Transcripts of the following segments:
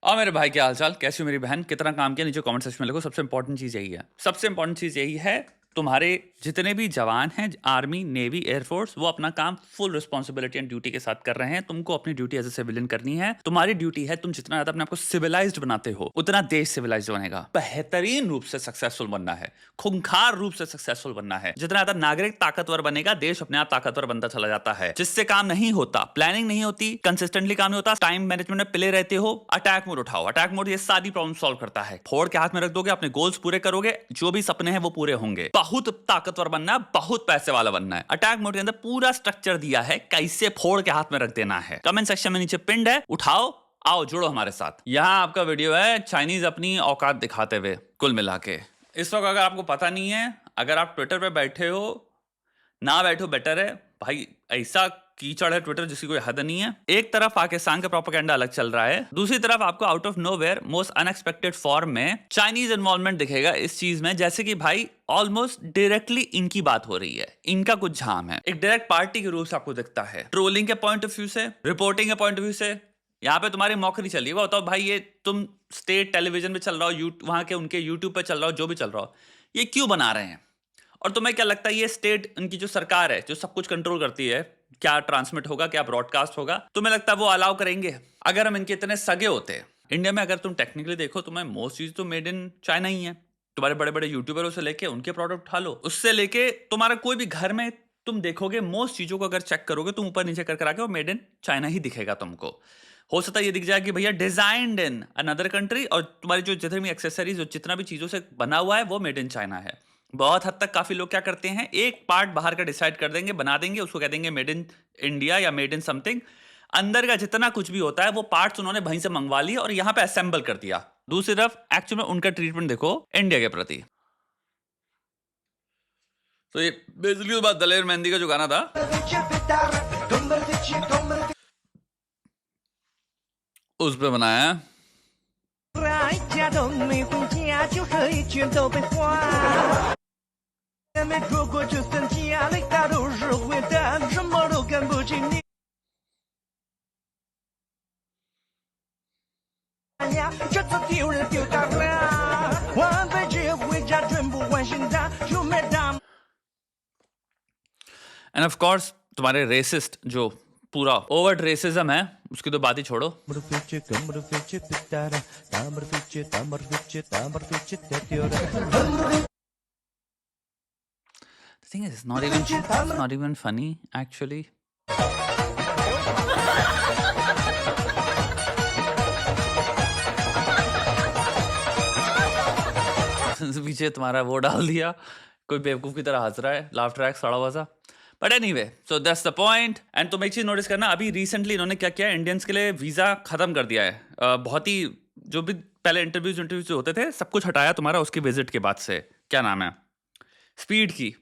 और मेरे भाई क्या हालचाल, कैसी हो मेरी बहन, कितना काम किया, नीचे कमेंट सेक्शन में लिखो। सबसे इंपॉर्टेंट चीज यही है, सबसे इंपॉर्टेंट चीज यही है, तुम्हारे जितने भी जवान हैं, आर्मी, नेवी, एयरफोर्स, वो अपना काम फुल रिस्पॉन्सिबिलिटी एंड ड्यूटी के साथ कर रहे हैं। तुमको अपनी ड्यूटी एज ए सिविलियन करनी है। तुम्हारी ड्यूटी है, तुम जितना ज्यादा अपने आपको सिविलाइज्ड बनाते हो उतना देश सिविलाइज्ड बनेगा। बेहतरीन रूप से सक्सेसफुल बनना है, खूंखार रूप से सक्सेसफुल बनना है। जितना ज्यादा नागरिक ताकतवर बनेगा, देश अपने आप ताकतवर बनता चला जाता है। जिससे काम नहीं होता, प्लानिंग नहीं होती, कंसिस्टेंटली काम नहीं होता, टाइम मैनेजमेंट में पिले रहते हो, अटैक मोड उठाओ। अटैक मोड ये सारी प्रॉब्लम सॉल्व करता है। फोड़ के हाथ में रख दोगे, अपने गोल्स पूरे करोगे, जो भी सपने हैं वो पूरे होंगे। बहुत ताकतवर बनना है, बहुत पैसे वाला बनना है। अटैक मोड के अंदर पूरा स्ट्रक्चर दिया है कैसे फोड़ के हाथ में रख देना है। कमेंट सेक्शन में नीचे पिंड है, उठाओ, आओ जुड़ो हमारे साथ। यहाँ आपका वीडियो है चाइनीज अपनी औकात दिखाते हुए। कुल मिला के इस वक्त अगर आपको पता नहीं है, अगर आप ट्विटर पे बैठे हो, ना बैठो बेटर है भाई। ऐसा कीचड़ है ट्विटर जिसकी कोई हद नहीं है। एक तरफ पाकिस्तान का प्रोपेगेंडा अलग चल रहा है, दूसरी तरफ आपको out of nowhere most unexpected form में चाइनीज इन्वॉल्वमेंट दिखेगा इस चीज में, जैसे कि भाई ऑलमोस्ट डायरेक्टली इनकी बात हो रही है, इनका कुछ झाम है। एक डायरेक्ट पार्टी के रूप से आपको दिखता है, ट्रोलिंग के पॉइंट ऑफ व्यू से, रिपोर्टिंग के पॉइंट ऑफ व्यू से। यहाँ पे तुम्हारी मौकरी चली है, बताओ भाई, ये तुम स्टेट टेलीविजन पे चल रहा हो, वहां के उनके यूट्यूब पे चल रहा हो, जो भी चल रहा हो, ये क्यों बना रहे हैं? और तुम्हें क्या लगता है ये स्टेट, उनकी जो सरकार है, जो सब कुछ कंट्रोल करती है, क्या ट्रांसमिट होगा, क्या ब्रॉडकास्ट होगा, तुम्हें लगता है वो अलाउ करेंगे? अगर हम इनके इतने सगे होते, इंडिया में अगर तुम टेक्निकली देखो, तुम्हें मोस्ट चीज तो मेड इन चाइना ही है। तुम्हारे बड़े बड़े यूट्यूबरों से लेके उनके प्रोडक्ट उठा लो, उससे लेके तुम्हारा कोई भी घर में तुम देखोगे, मोस्ट चीजों को अगर चेक करोगे तुम ऊपर नीचे कर आके वो मेड इन चाइना ही दिखेगा तुमको। हो सकता है ये दिख जाए कि भैया डिजाइन्ड इन अनदर कंट्री, और तुम्हारी जो जितनी भी एक्सेसरीज, जितना भी चीजों से बना हुआ है वो मेड इन चाइना है। बहुत हद तक काफी लोग क्या करते हैं, एक पार्ट बाहर का डिसाइड कर देंगे, बना देंगे, उसको कह देंगे मेड इन इंडिया या मेड इन समथिंग। अंदर का जितना कुछ भी होता है वो पार्ट्स उन्होंने वहीं से मंगवा लिए और यहां पे असेंबल कर दिया। दूसरी तरफ एक्चुअल में उनका ट्रीटमेंट देखो इंडिया के प्रति। तो ये बेसिकली बात दलेर मेहंदी का जो गाना था, उस पे बनाया है। 来家都没回家，酒喝一全都被花。没说过就算家里他都是坏蛋，什么都看不起你。呀，这次丢人丢大了，换飞机回家全部换新的，就没当。 एंड ऑफ कोर्स तुम्हारे रेसिस्ट जो पूरा ओवर्ट रेसिज्म है, उसकी तो बात ही छोड़ो। The thing is, it's not even funny actually. पीछे तुम्हारा वो डाल दिया, कोई बेवकूफ की तरह हंस रहा है, लाफ ट्रैक सड़ा हुआ सा। But anyway, so that's the point. And तुम एक चीज नोटिस करना, अभी रिसेंटली इन्होंने क्या किया, इंडियंस के लिए वीजा खत्म कर दिया है। बहुत ही जो भी पहले इंटरव्यूज होते थे, सब कुछ हटाया तुम्हारा उसकी विजिट के बाद से। क्या नाम है, स्पीड की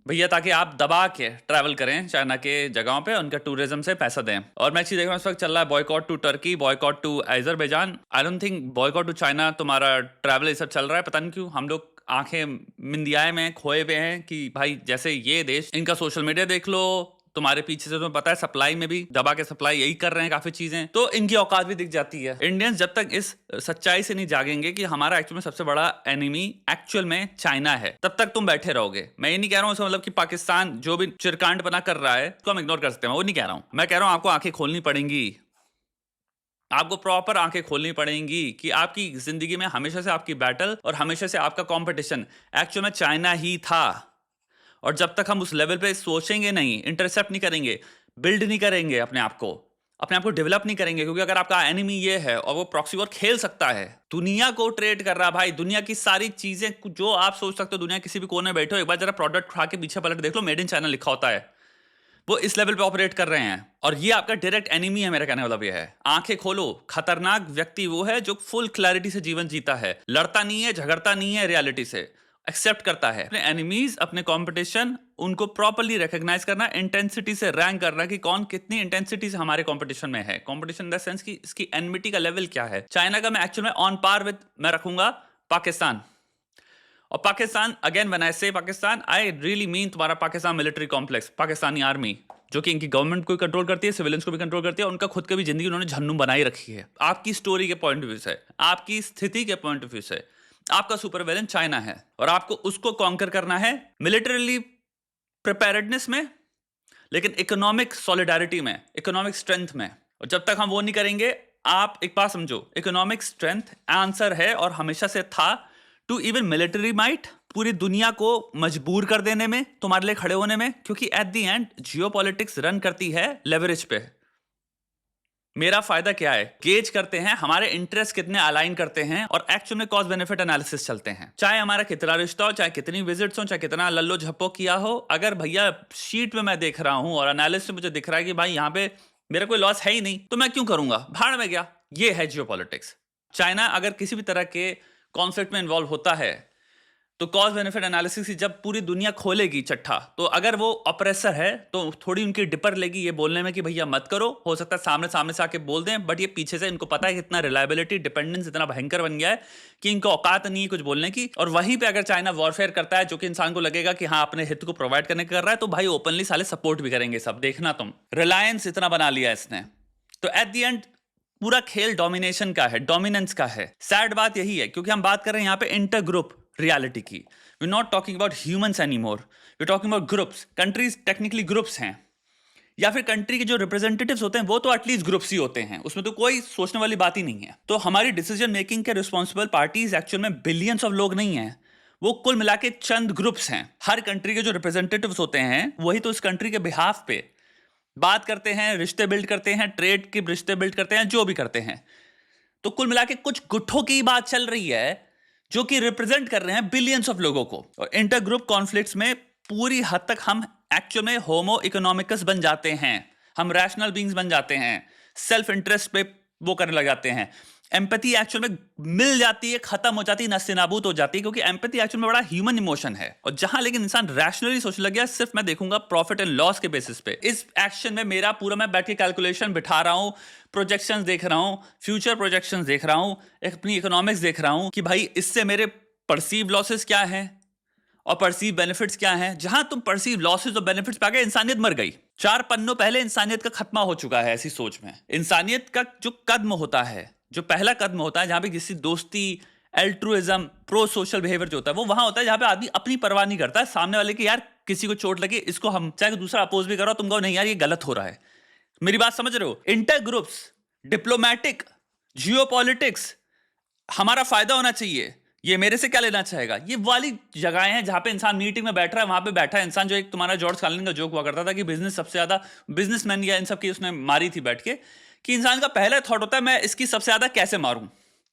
भैया, ताकि आप दबा के ट्रैवल करें चाइना के जगहों पे, उनका टूरिज्म से पैसा दें। और मैं चीज देख रहा हूँ इस वक्त चल रहा है boycott to Turkey, boycott to Azerbaijan. I don't think boycott to China तुम्हारा ट्रैवल ये सब चल रहा है, पता नहीं क्यों। हम लोग आंखें मिंदियाए में खोए हुए हैं कि भाई जैसे ये देश, इनका सोशल मीडिया देख लो, तुम्हारे पीछे से तुम्हें पता है सप्लाई में भी दबा के सप्लाई यही कर रहे हैं काफी चीजें, तो इनकी औकात भी दिख जाती है। इंडियंस जब तक इस सच्चाई से नहीं जागेंगे कि हमारा एक्चुअल में सबसे बड़ा एनिमी एक्चुअल में चाइना है, तब तक तुम बैठे रहोगे। मैं ये नहीं कह रहा हूँ मतलब कि पाकिस्तान जो भी चिरकांड बना कर रहा है उसको हम इग्नोर कर सकते हैं, वो नहीं कह रहा हूँ। मैं कह रहा हूँ आपको आंखें खोलनी पड़ेंगी, आपको प्रॉपर आंखें खोलनी पड़ेंगी कि आपकी जिंदगी में हमेशा से आपकी बैटल और हमेशा से आपका कंपटीशन एक्चुअल में चाइना ही था। और जब तक हम उस लेवल पे सोचेंगे नहीं, इंटरसेप्ट नहीं करेंगे, बिल्ड नहीं करेंगे अपने आप को डेवलप नहीं करेंगे, क्योंकि अगर आपका एनिमी ये है और वो प्रॉक्सी वॉर खेल सकता है, दुनिया को ट्रेड कर रहा भाई, दुनिया की सारी चीजें जो आप सोच सकते हो, दुनिया किसी भी कोने में बैठो, एक बार जरा प्रोडक्ट उठा के पीछे पलट देख लो, मेड इन चाइना लिखा होता है। वो इस लेवल पे ऑपरेट कर रहे हैं और ये आपका डायरेक्ट एनिमी है। मेरा कहने वाला ये है, आंखें खोलो। खतरनाक व्यक्ति वो है जो फुल क्लैरिटी से जीवन जीता है, लड़ता नहीं है, झगड़ता नहीं है, रियलिटी से एक्सेप्ट करता है अपने एनिमीज, अपने कंपटीशन, उनको प्रॉपर्ली रिकॉग्नाइज करना, इंटेंसिटी से रैंक करना कि कौन कितनी इंटेंसिटी से हमारे कंपटीशन में है। कंपटीशन इन द सेंस कि इसकी एनमिटी का लेवल क्या है। चाइना का मैं एक्चुअल में ऑन पार विद मैं रखूंगा पाकिस्तान। और पाकिस्तान, अगेन व्हेन आई से पाकिस्तान, आई रियली मीन तुम्हारा Pakistan military complex, Pakistani army, जो कि इनकी गवर्नमेंट को कंट्रोल करती है, सिविलियंस को भी कंट्रोल करती है, उनका खुद की भी जिंदगी उन्होंने झन्नू बनाई रखी है। आपकी स्टोरी के पॉइंट ऑफ व्यू से, आपकी स्थिति के पॉइंट ऑफ व्यू से आपका सुपर विलेन चाइना है और आपको उसको कॉन्कर करना है मिलिटरीली प्रिपेयर्डनेस में, लेकिन इकोनॉमिक सॉलिडारिटी में, इकोनॉमिक स्ट्रेंथ में। और जब तक हम वो नहीं करेंगे, आप एक बात समझो, इकोनॉमिक स्ट्रेंथ आंसर है और हमेशा से था टू इवन मिलिट्री माइट, पूरी दुनिया को मजबूर कर देने में, तुम्हारे लिए खड़े होने में, क्योंकि at the end geopolitics run करती है लेवरेज पे। मेरा फायदा क्या है, गेज करते हैं, हमारे इंटरेस्ट कितने अलाइन करते हैं और एक्चुअल में कॉस्ट बेनिफिट एनालिसिस चलते हैं। चाहे हमारा कितना रिश्ता हो, चाहे कितनी विजिट्स हो, चाहे कितना लल्लो झप्पो किया हो, अगर भैया शीट में मैं देख रहा हूं और एनालिसिस में मुझे दिख रहा है कि भाई यहाँ पे मेरा कोई लॉस है ही नहीं, तो मैं क्यों करूंगा, भाड़ में गया। ये है जियोपॉलिटिक्स। चाइना अगर किसी भी तरह के कॉन्फ्लिक्ट में इन्वॉल्व होता है तो कॉस्ट बेनिफिट एनालिसिस की जब पूरी दुनिया खोलेगी चट्टा, तो अगर वो ऑपरेसर है तो थोड़ी उनकी डिपर लेगी ये बोलने में कि भैया मत करो। हो सकता है सामने से आके बोल दें, बट ये पीछे से इनको पता है कि इतना रिलायबिलिटी, डिपेंडेंस इतना भयंकर बन गया है कि इनको औकात नहीं है कुछ बोलने की। और वहीं पे अगर चाइना वॉरफेयर करता है, जो कि इंसान को लगेगा कि हाँ अपने हित को प्रोवाइड करने कर रहा है, तो भाई ओपनली साले सपोर्ट भी करेंगे सब। देखना तुम, रिलायंस इतना बना लिया इसने, तो एट द एंड पूरा खेल डोमिनेशन का है, डोमिनेंस का है। सैड बात यही है, क्योंकि हम बात कर रहे हैं यहाँ पे इंटर ग्रुप रियलिटी की। We not talking about humans any more, we talking about groups. Countries technically groups हैं, या फिर कंट्री के जो रिप्रेजेंटेटिव्स होते हैं वो तो एटलीस्ट ग्रुप्स ही होते हैं, उसमें तो कोई सोचने वाली बात ही नहीं है। तो हमारी डिसीजन मेकिंग के रिस्पॉन्सिबल पार्टीज एक्चुअल में बिलियंस ऑफ लोग नहीं है, वो कुल मिला के चंद ग्रुप्स हैं। हर कंट्री के जो रिप्रेजेंटेटिव्स होते हैं वही तो उस कंट्री के बिहाफ पे बात करते हैं, रिश्ते बिल्ड करते हैं, ट्रेड के रिश्ते बिल्ड करते हैं, जो भी करते हैं। तो कुल मिला के कुछ गुट्ठों की बात चल रही है जो कि रिप्रेजेंट कर रहे हैं बिलियंस ऑफ लोगों को। और इंटर ग्रुप कॉन्फ्लिक्ट्स में पूरी हद तक हम एक्चुअल में होमो इकोनॉमिकस बन जाते हैं, हम रैशनल बीइंग्स बन जाते हैं, सेल्फ इंटरेस्ट पे वो करने लग जाते हैं। एम्पैथी एक्चुअल में मिल जाती है, खत्म हो जाती है, नस्तिनाबूत हो जाती है, क्योंकि एम्पैथी एक्चुअल में बड़ा ह्यूमन इमोशन है। और जहां लेकिन इंसान रैशनली सोचने लग गया, सिर्फ मैं देखूंगा प्रॉफिट एंड लॉस के बेसिस पे, इस एक्शन में मेरा पूरा, मैं बैठ के कैलकुलेशन बिठा रहा हूं, प्रोजेक्शंस देख रहा हूं, फ्यूचर प्रोजेक्शंस देख रहा हूं, अपनी इकोनॉमिक्स देख रहा हूं कि भाई इससे मेरे परसीव लॉसेस क्या हैं और परसीव बेनिफिट्स क्या हैं। जहां तुम परसीव लॉसेस और बेनिफिट्स पे आ गए, इंसानियत मर गई। 4 पन्नों पहले इंसानियत का खत्मा हो चुका है ऐसी सोच में। इंसानियत का जो कदम होता है, जो पहला कदम होता है, जहां पे किसी दोस्ती, एल्ट्रुइज्म, प्रो सोशल बिहेवियर जो होता है, वो वहां होता है जहां पे आदमी अपनी परवाह नहीं करता है सामने वाले की। यार किसी को चोट लगे, इसको हम चाहे दूसरा अपोज भी करो, तुम कहो नहीं यार ये गलत हो रहा है। मेरी बात समझ रहे हो? इंटर ग्रुप्स, डिप्लोमैटिक, जियोपॉलिटिक्स, हमारा फायदा होना चाहिए, ये मेरे से क्या लेना चाहेगा, ये वाली जगहें हैं जहां पे इंसान मीटिंग में बैठ रहा है, वहां पे बैठा है इंसान, जो एक तुम्हारा जॉर्ज कार्लिन का जोक हुआ करता था कि बिजनेस सबसे ज्यादा, बिजनेसमैन या इन सब की उसने मारी थी बैठ के, कि इंसान का पहला थॉट होता है मैं इसकी सबसे ज्यादा कैसे मारूं,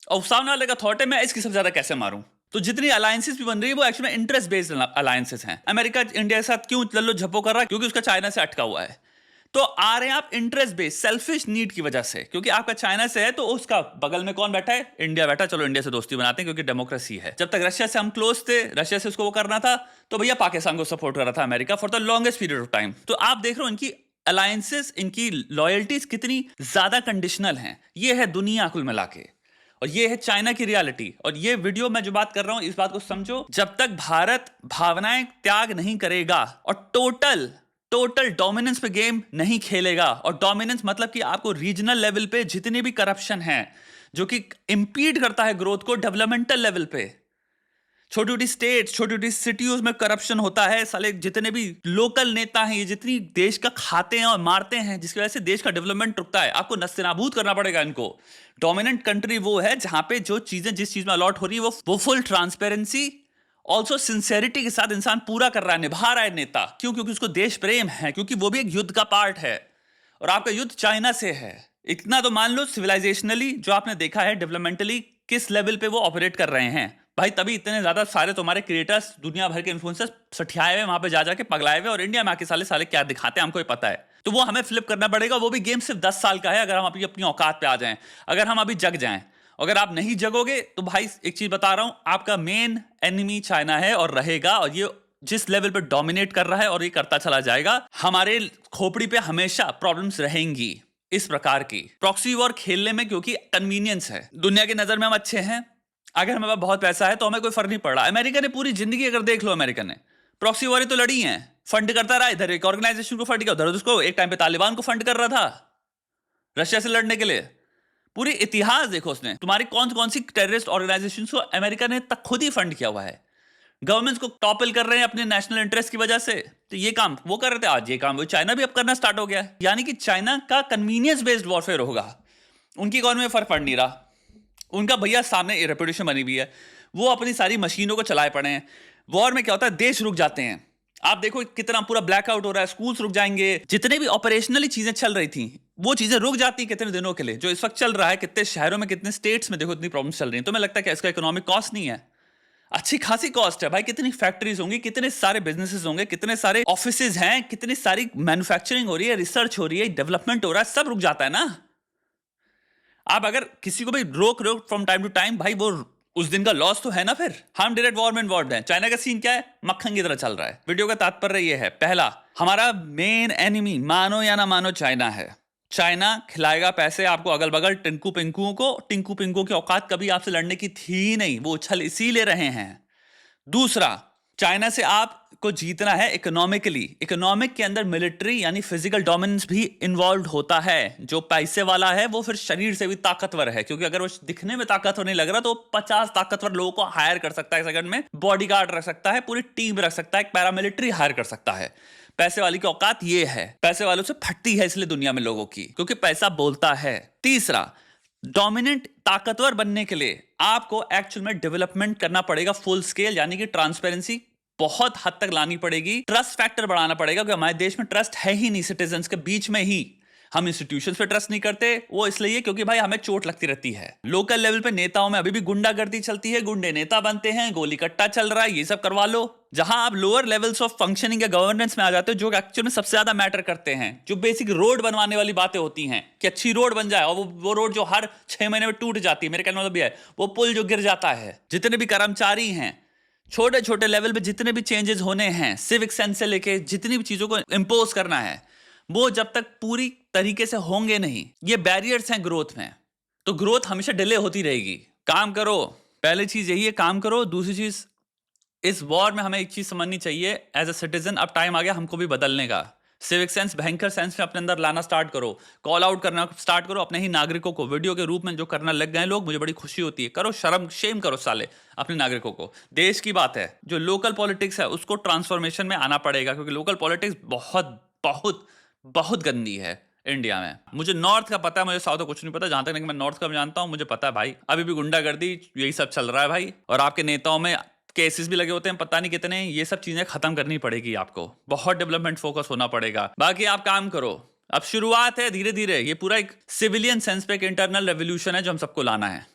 और सामने वाले का थॉट है मैं इसकी सबसे ज्यादा कैसे मारूं। तो जितनी अलायंसेस भी बन रही है वो एक्चुअली इंटरेस्ट बेस्ड अलायंसेस हैं। अमेरिका इंडिया के साथ क्यों लल्लो झप्पो कर रहा है? क्योंकि उसका चाइना से अटका हुआ है। तो आ रहे हैं आप इंटरेस्ट बेस्ड, सेल्फिश नीड की वजह से, क्योंकि आपका चाइना से है तो उसका बगल में कौन बैठा है? इंडिया बैठा, चलो इंडिया से दोस्ती बनाते हैं क्योंकि डेमोक्रेसी है। जब तक रशिया से हम क्लोज थे, रशिया से उसको वो करना था, तो भैया पाकिस्तान को सपोर्ट कर रहा था America for the longest period of time. तो आप देख रहे हो इनकी अलायंसेस, इनकी लॉयल्टीज कितनी ज्यादा कंडीशनल हैं। ये है दुनिया कुल मिला के, और ये है चाइना की रियलिटी। और ये वीडियो मैं जो बात कर रहा हूं, इस बात को समझो, जब तक भारत भावनाएं त्याग नहीं करेगा और टोटल डोमिनेंस पे गेम नहीं खेलेगा, और डोमिनेंस मतलब कि आपको रीजनल लेवल पे जितने भी करप्शन है जो कि इंपीड करता है ग्रोथ को, डेवलपमेंटल लेवल पे छोटी छोटी स्टेट्स, छोटी छोटी सिटीज में करप्शन होता है, साले जितने भी लोकल नेता हैं ये जितनी देश का खाते हैं और मारते हैं, जिसकी वजह से देश का डेवलपमेंट रुकता है, आपको नस्तिनाबूद करना पड़ेगा इनको। डोमिनेंट कंट्री वो है जहां पे जो चीजें जिस चीज में अलॉट हो रही है वो फुल ट्रांसपेरेंसी, ऑल्सो सिंसेरिटी के साथ इंसान पूरा कर रहा है, निभा रहा है नेता। क्यों? क्योंकि उसको देश प्रेम है, क्योंकि वो भी एक युद्ध का पार्ट है, और आपका युद्ध चाइना से है। इतना तो मान लो सिविलाइजेशनली जो आपने देखा है, डेवलपमेंटली किस लेवल पे वो ऑपरेट कर रहे हैं भाई, तभी इतने ज्यादा सारे तुम्हारे क्रिएटर्स, दुनिया भर के इन्फ्लुएंसर्स सठियाए हुए वहां पे जा जाके पगलाए हुए, और इंडिया में आके साले साले क्या दिखाते हैं हमको ही पता है। तो वो हमें फ्लिप करना पड़ेगा। वो भी गेम सिर्फ 10 साल का है, अगर हम अपनी औकात पे आ जाएं, अगर हम अभी जग जाएं। अगर आप नहीं जगोगे तो भाई एक चीज बता रहा हूं, आपका मेन एनिमी चाइना है और रहेगा, और ये जिस लेवल पे डोमिनेट कर रहा है और ये करता चला जाएगा, हमारे खोपड़ी पे हमेशा प्रॉब्लम्स रहेंगी इस प्रकार की। प्रॉक्सी वॉर खेलने में क्योंकि कन्वीनियंस है, दुनिया की नजर में हम अच्छे हैं, अगर हमें बहुत पैसा है तो हमें कोई फर्क नहीं पड़ रहा। अमेरिका ने पूरी जिंदगी अगर देख लो, अमेरिका ने प्रॉक्सी वॉर तो लड़ी हैं, फंड करता रहा, इधर एक ऑर्गेनाइजेशन को फंड किया, उधर उसको, एक टाइम पे तालिबान को फंड कर रहा था रशिया से लड़ने के लिए। पूरी इतिहास देखो उसने, तुम्हारी कौन कौन सी टेररिस्ट ऑर्गेनाइजेशन को अमेरिका ने तक खुद ही फंड किया हुआ है। गवर्नमेंट्स को टॉपल कर रहे हैं अपने नेशनल इंटरेस्ट की वजह से, तो ये काम वो कर रहे थे, आज ये काम वो चाइना भी अब करना स्टार्ट हो गया है। यानी कि चाइना का कन्वीनियंस बेस्ड वॉरफेयर होगा, उनकी इकोनॉमी में फर्क पड़ नहीं रहा, उनका भैया सामने रेपुटेशन बनी हुई है, वो अपनी सारी मशीनों को चलाए पड़े हैं। वॉर में क्या होता है, देश रुक जाते हैं। आप देखो कितना पूरा ब्लैकआउट हो रहा है, स्कूल्स रुक जाएंगे, जितने भी ऑपरेशनली चीजें चल रही थी वो चीजें रुक जाती हैं कितने दिनों के लिए। जो इस वक्त चल रहा है, कितने शहरों में, कितने स्टेट्स में देखो इतनी प्रॉब्लम्स चल रही हैं, तो मैं लगता है कि इसका इकोनॉमिक कॉस्ट नहीं है, अच्छी खासी कॉस्ट है भाई। कितनी फैक्ट्रीज होंगी, कितने सारे बिजनेसेस होंगे, कितने सारे ऑफिसेज हैं, कितनी सारी मैन्युफैक्चरिंग हो रही है, रिसर्च हो रही है, डेवलपमेंट हो रहा है, सब रुक जाता है ना। आप अगर किसी को भी रोक फ्रॉम टाइम टू टाइम, भाई वो उस दिन का लॉस तो है ना। फिर हम डायरेक्ट वॉर में इन्वॉल्व हैं। चाइना का सीन क्या है, मक्खन की तरह चल रहा है। वीडियो का तात्पर्य ये है, पहला, हमारा मेन एनिमी मानो या ना मानो चाइना है। चाइना खिलाएगा पैसे आपको अगल बगल टिंकू पिंकुओं को। टिंकू पिंकुओं की औकात कभी आपसे लड़ने की थी ही नहीं, वो उछल इसी ले रहे हैं। दूसरा, चाइना से आपको जीतना है इकोनॉमिकली। इकोनॉमिक के अंदर मिलिट्री यानी फिजिकल डोमिनेंस भी इन्वॉल्व होता है। जो पैसे वाला है वो फिर शरीर से भी ताकतवर है, क्योंकि अगर वो दिखने में ताकतवर नहीं लग रहा तो 50 ताकतवर लोगों को हायर कर सकता है सेकंड में, बॉडीगार्ड रख सकता है, पूरी टीम रख सकता है, एक पैरामिलिट्री हायर कर सकता है। पैसे वाली की औकात ये है, पैसे वालों से फटती है इसलिए दुनिया में लोगों की, क्योंकि पैसा बोलता है। तीसरा, डोमिनेंट ताकतवर बनने के लिए आपको एक्चुअल में डेवलपमेंट करना पड़ेगा फुल स्केल, यानी कि ट्रांसपेरेंसी बहुत हद तक लानी पड़ेगी, ट्रस्ट फैक्टर बढ़ाना पड़ेगा, क्योंकि हमारे देश में ट्रस्ट है ही नहीं सिटीजन्स के बीच में ही। हम इंस्टीट्यूशंस पे ट्रस्ट नहीं करते, वो इसलिए क्योंकि भाई हमें चोट लगती रहती है। लोकल लेवल पे नेताओं में अभी भी गुंडागर्दी चलती है, गुंडे नेता बनते हैं, गोली कट्टा चल रहा है, ये सब करवा लो। जहां आप लोअर लेवल्स ऑफ फंक्शनिंग या गवर्नेंस में आ जाते हो, जो एक्चुअल में सबसे ज्यादा मैटर करते हैं, जो बेसिक रोड बनवाने वाली बातें होती हैं कि अच्छी रोड बन जाए, और वो रोड जो हर 6 महीने में टूट जाती है, मेरे कहने वाला भी है, वो पुल जो गिर जाता है, जितने भी कर्मचारी हैं, छोटे छोटे लेवल पे जितने भी चेंजेस होने हैं, सिविक सेंस से लेके जितनी भी चीजों को इंपोज करना है, वो जब तक पूरी तरीके से होंगे नहीं, ये बैरियर्स हैं ग्रोथ में, तो ग्रोथ हमेशा डिले होती रहेगी। काम करो, पहली चीज यही है, काम करो। दूसरी चीज, इस वॉर में हमें एक चीज समझनी चाहिए एज अ सिटीजन, अब टाइम आ गया हमको भी बदलने का। सिविक सेंस, भयंकर सेंस में अपने अंदर लाना स्टार्ट करो, कॉल आउट करना स्टार्ट करो अपने ही नागरिकों को। वीडियो के रूप में जो करना लग गए लोग, मुझे बड़ी खुशी होती है। करो, शर्म शेम करो साले अपने नागरिकों को। देश की बात है, जो लोकल पॉलिटिक्स है उसको ट्रांसफॉर्मेशन में आना पड़ेगा, क्योंकि लोकल पॉलिटिक्स बहुत बहुत बहुत गंदी है इंडिया में। मुझे नॉर्थ का पता है, मुझे साउथ का कुछ नहीं पता। जहां तक नहीं मैं नॉर्थ का जानता हूं, मुझे पता है भाई अभी भी गुंडागर्दी यही सब चल रहा है भाई, और आपके नेताओं में केसेस भी लगे होते हैं पता नहीं कितने। ये सब चीजें खत्म करनी पड़ेगी आपको, बहुत डेवलपमेंट फोकस होना पड़ेगा। बाकी आप काम करो, अब शुरुआत है, धीरे धीरे ये पूरा एक सिविलियन सेंस पे एक इंटरनल रेवोल्यूशन है जो हम सबको लाना है।